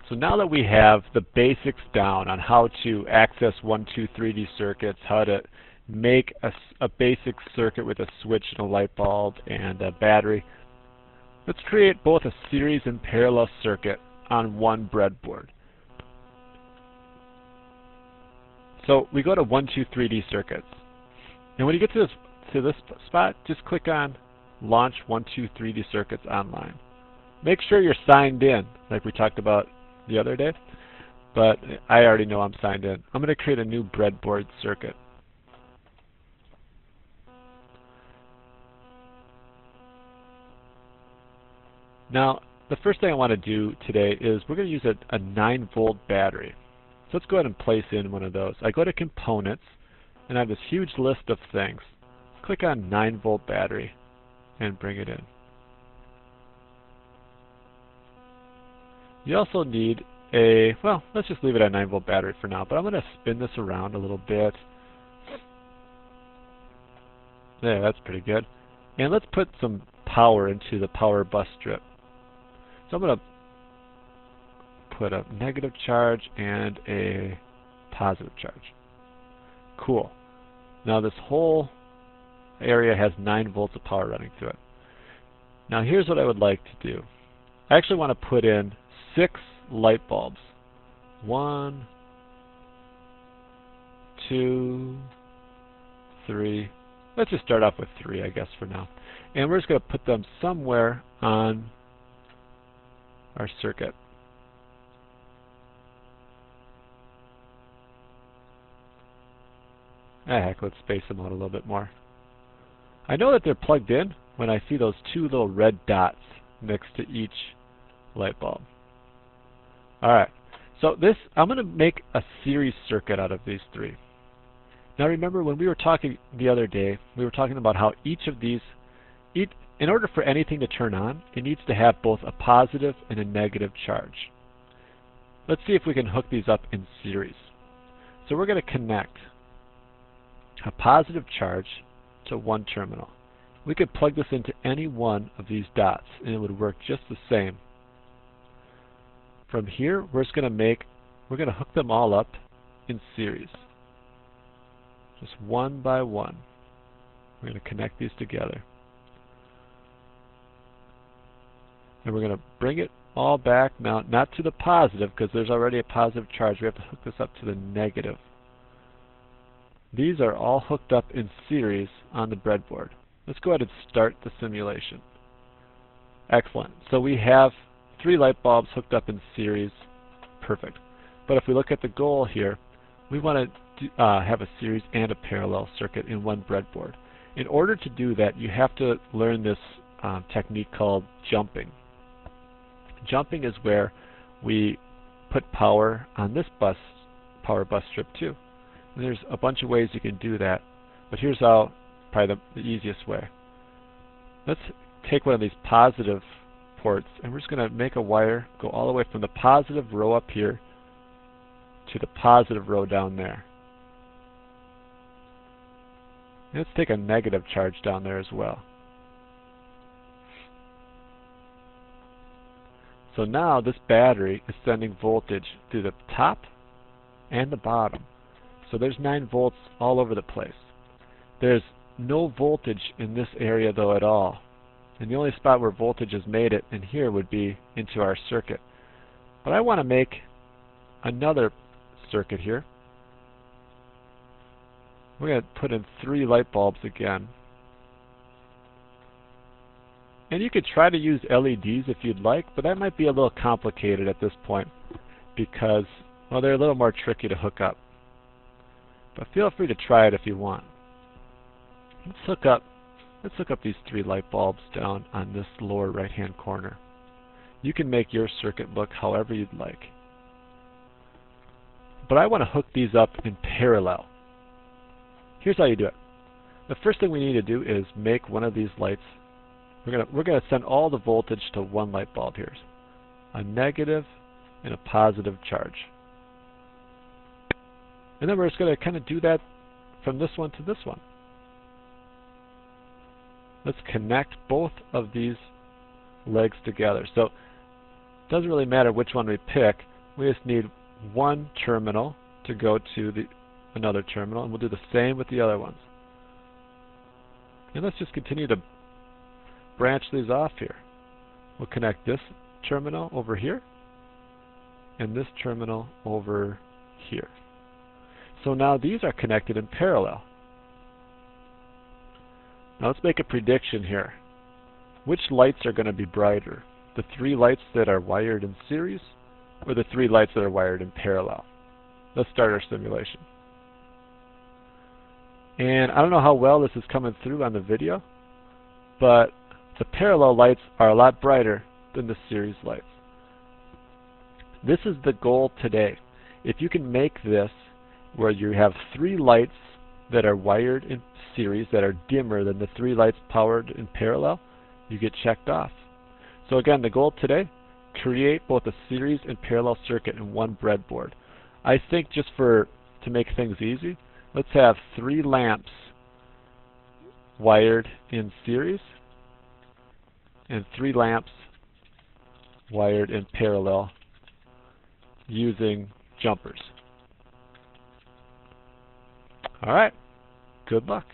So now that we have the basics down on how to access 1, 2, 3D circuits, how to make a basic circuit with a switch and a light bulb and a battery, let's create both a series and parallel circuit on one breadboard. So we go to 1, 2, 3D circuits. And when you get to this spot, just click on Launch 1, 2, 3D Circuits Online. Make sure you're signed in, like we talked about the other day, but I already know I'm signed in. I'm going to create a new breadboard circuit. Now, the first thing I want to do today is we're going to use a 9-volt battery. So let's go ahead and place in one of those. I go to Components, and I have this huge list of things. Click on 9-volt battery and bring it in. You also need well, let's just leave it at 9-volt battery for now, but I'm going to spin this around a little bit. There, that's pretty good. And let's put some power into the power bus strip. So I'm going to put a negative charge and a positive charge. Cool. Now this whole area has 9 volts of power running through it. Now here's what I would like to do. I actually want to put in 6 light bulbs. 1, 2, 3. Let's just start off with 3, I guess, for now. And we're just going to put them somewhere on our circuit. Heck, let's space them out a little bit more. I know that they're plugged in when I see those 2 little red dots next to each light bulb. Alright, so I'm going to make a series circuit out of these 3. Now remember, when we were talking the other day, we were talking about how each of these, in order for anything to turn on, it needs to have both a positive and a negative charge. Let's see if we can hook these up in series. So we're going to connect a positive charge to one terminal. We could plug this into any one of these dots and it would work just the same. From here, we're going to hook them all up in series. Just one by one. We're going to connect these together. And we're going to bring it all back now, not to the positive because there's already a positive charge. We have to hook this up to the negative. These are all hooked up in series on the breadboard. Let's go ahead and start the simulation. Excellent. So we have 3 light bulbs hooked up in series. Perfect. But if we look at the goal here, we want to have a series and a parallel circuit in one breadboard. In order to do that, you have to learn this technique called jumping. Jumping is where we put power on this power bus strip too. And there's a bunch of ways you can do that, but here's how, probably the easiest way. Let's take one of these positive ports, and we're just going to make a wire go all the way from the positive row up here to the positive row down there. And let's take a negative charge down there as well. So now this battery is sending voltage through the top and the bottom. So there's 9 volts all over the place. There's no voltage in this area though at all. And the only spot where voltage has made it in here would be into our circuit. But I want to make another circuit here. We're going to put in 3 light bulbs again. And you could try to use LEDs if you'd like, but that might be a little complicated at this point because, well, they're a little more tricky to hook up. But feel free to try it if you want. Let's hook up these 3 light bulbs down on this lower right hand corner. You can make your circuit look however you'd like. But I want to hook these up in parallel. Here's how you do it. The first thing we need to do is make one of these lights. We're going to send all the voltage to one light bulb here. A negative and a positive charge. And then we're just going to kind of do that from this one to this one. Let's connect both of these legs together. So it doesn't really matter which one we pick, we just need one terminal to go to another terminal, and we'll do the same with the other ones. And let's just continue to branch these off here. We'll connect this terminal over here and this terminal over here. So now these are connected in parallel. Now let's make a prediction here. Which lights are going to be brighter? The 3 lights that are wired in series or the 3 lights that are wired in parallel? Let's start our simulation. And I don't know how well this is coming through on the video, but the parallel lights are a lot brighter than the series lights. This is the goal today. If you can make this where you have 3 lights that are wired in series that are dimmer than the 3 lights powered in parallel, you get checked off. So again, the goal today, create both a series and parallel circuit in one breadboard. I think just to make things easy, let's have 3 lamps wired in series and 3 lamps wired in parallel using jumpers. Alright, good luck.